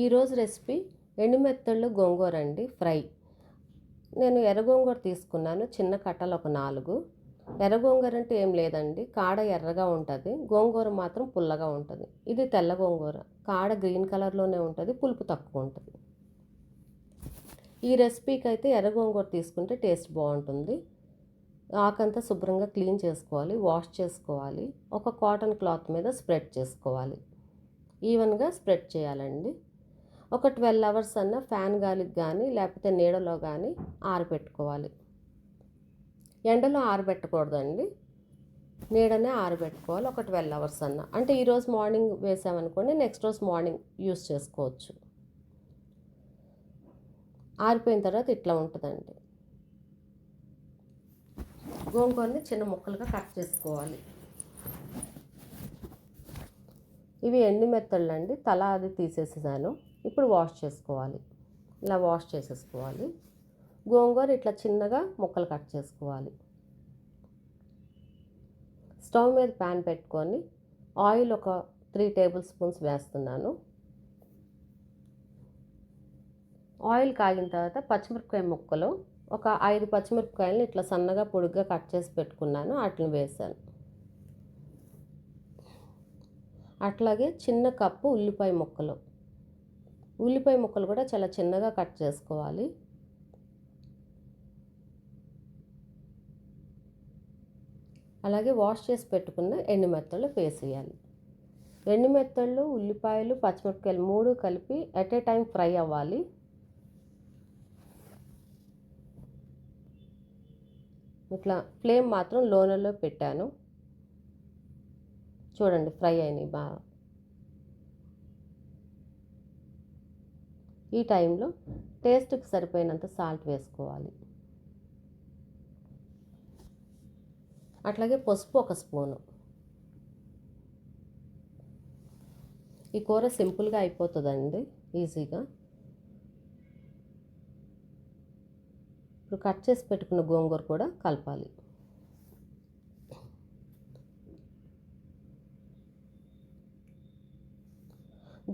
ఈరోజు రెసిపీ ఎండుమెత్తళ్ళు గోంగూర అండి ఫ్రై. నేను ఎర్ర గోంగూర తీసుకున్నాను, చిన్న కట్టలు ఒక 4. ఎర్ర గోంగూర అంటే ఏం లేదండి, కాడ ఎర్రగా ఉంటుంది, గోంగూర మాత్రం పుల్లగా ఉంటుంది. ఇది తెల్ల గోంగూర, కాడ గ్రీన్ కలర్లోనే ఉంటుంది, పులుపు తక్కువ ఉంటుంది. ఈ రెసిపీకి అయితే ఎర్ర గోంగూర తీసుకుంటే టేస్ట్ బాగుంటుంది. ఆకంతా శుభ్రంగా క్లీన్ చేసుకోవాలి, వాష్ చేసుకోవాలి. ఒక కాటన్ క్లాత్ మీద స్ప్రెడ్ చేసుకోవాలి, ఈవెన్గా స్ప్రెడ్ చేయాలండి. ఒక 12 అవర్స్ అన్న ఫ్యాన్ గాలికి కానీ లేకపోతే నీడలో కానీ ఆరబెట్టుకోవాలి. ఎండలో ఆరబెట్టకూడదండి, నీడనే ఆరబెట్టుకోవాలి. ఒక 12 అవర్స్ అన్న, అంటే ఈరోజు మార్నింగ్ వేసామనుకోండి, నెక్స్ట్ రోజు మార్నింగ్ యూస్ చేసుకోవచ్చు. ఆరిపోయిన తర్వాత ఇట్లా ఉంటుందండి. గోంగూరని చిన్న ముక్కలుగా కట్ చేసుకోవాలి. ఇవి ఎండు మెత్తళ్ళు అండి, తల అది తీసేసాను. ఇప్పుడు వాష్ చేసుకోవాలి. ఇలా వాష్ చేసేసుకోవాలి. గోంగూర ఇట్లా చిన్నగా ముక్కలు కట్ చేసుకోవాలి. స్టవ్ మీద ప్యాన్ పెట్టుకొని ఆయిల్ ఒక 3 టేబుల్ స్పూన్స్ వేస్తున్నాను. ఆయిల్ కాగిన తర్వాత పచ్చిమిరపకాయ ముక్కలు ఒక 5 పచ్చిమిరపకాయలను ఇట్లా సన్నగా పొడిగా కట్ చేసి పెట్టుకున్నాను, వాటిని వేసాను. అట్లాగే చిన్న కప్పు ఉల్లిపాయ ముక్కలు కూడా చాలా చిన్నగా కట్ చేసుకోవాలి. అలాగే వాష్ చేసి పెట్టుకున్న ఎండుమెత్తళ్ళు వేసేయాలి. ఎండుమెత్తళ్ళు, ఉల్లిపాయలు, పచ్చిమిరపకాయలు 3 కలిపి ఎట్ ఏ టైం ఫ్రై అవ్వాలి. ఇట్లా ఫ్లేమ్ మాత్రం లోనలో పెట్టాను. చూడండి, ఫ్రై అయినాయి బాగా. ఈ టైంలో టేస్ట్కి సరిపోయినంత సాల్ట్ వేసుకోవాలి. అట్లాగే పసుపు 1 స్పూను. ఈ కూర సింపుల్గా అయిపోతుందండి, ఈజీగా. ఇప్పుడు కట్ చేసి పెట్టుకున్న గోంగూర కూడా కలపాలి.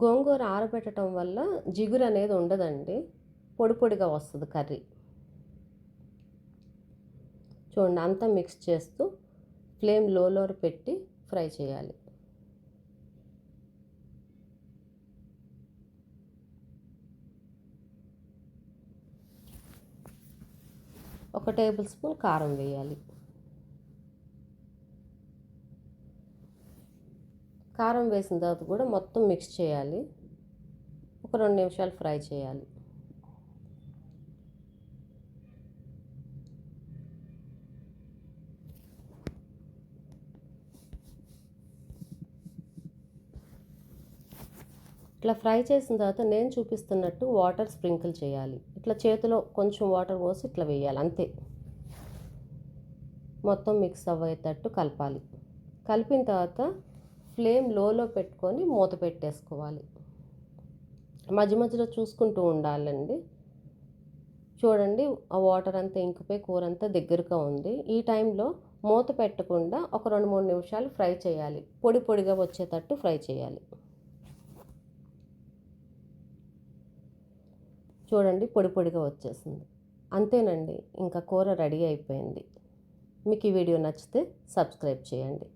గోంగూర ఆరబెట్టడం వల్ల జిగురు అనేది ఉండదండి, పొడి పొడిగా వస్తుంది కర్రీ. చూడండి, అంతా మిక్స్ చేస్తూ ఫ్లేమ్ లోలో పెట్టి ఫ్రై చేయాలి. ఒక టేబుల్ స్పూన్ కారం వేయాలి. కారం వేసిన తర్వాత కూడా మొత్తం మిక్స్ చేయాలి. ఒక 2 నిమిషాలు ఫ్రై చేయాలి. ఇట్లా ఫ్రై చేసిన తర్వాత నేను చూపిస్తున్నట్టు వాటర్ స్ప్రింకిల్ చేయాలి. ఇట్లా చేతిలో కొంచెం వాటర్ పోసి ఇట్లా వేయాలి, అంతే. మొత్తం మిక్స్ అయ్యేటట్టు కలపాలి. కలిపిన తర్వాత ఫ్లేమ్ లోలో పెట్టుకొని మూత పెట్టేసుకోవాలి. మధ్య మధ్యలో చూసుకుంటూ ఉండాలండి. చూడండి, ఆ వాటర్ అంతా ఇంకిపోయి కూర అంతా దగ్గరగా ఉంది. ఈ టైంలో మూత పెట్టకుండా ఒక 2-3 నిమిషాలు ఫ్రై చేయాలి. పొడి పొడిగా వచ్చేటట్టు ఫ్రై చేయాలి. చూడండి, పొడి పొడిగా వచ్చేసింది. అంతేనండి, ఇంకా కూర రెడీ అయిపోయింది. మీకు ఈ వీడియో నచ్చితే సబ్స్క్రైబ్ చేయండి.